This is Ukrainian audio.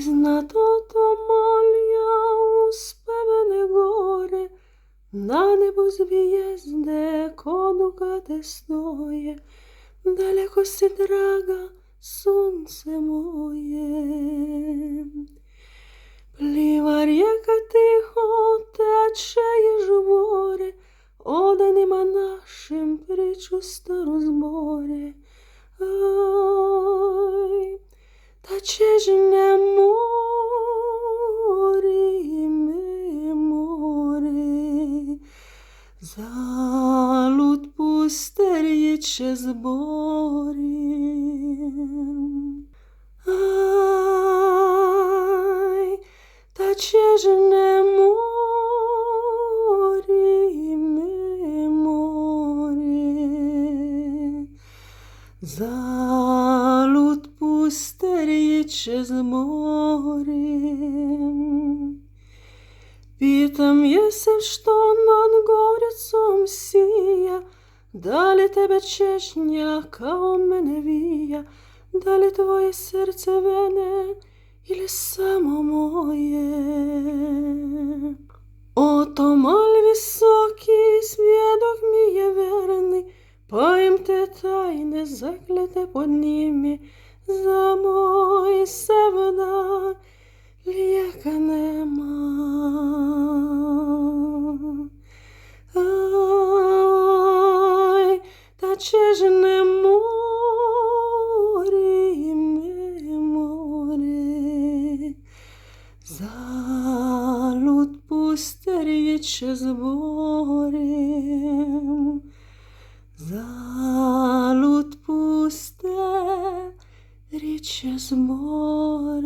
Пізнато моля успевене горе, на небо зв'єзде коnuka tesnoje, daleko si draga, sunce moje. Пліва ріка тихо тече і жворе, оданima нашим причуста розморе. Ай, та че ж не море, залud пустеріче зборем. Ай, та че ж не море, залud пустеріче зборем. Питам jesem što nad goricom sija, da li tebe češnja kao mene vija, da li tvoje srce vene ili samo moje. O tomal visoki svjedok mi je verni, pa im te tajne zaklete pod njimi, za moj sevda lijeka nema. Ай, та че ж не море, залud пустеріче зборем, залud пустеріче зборем.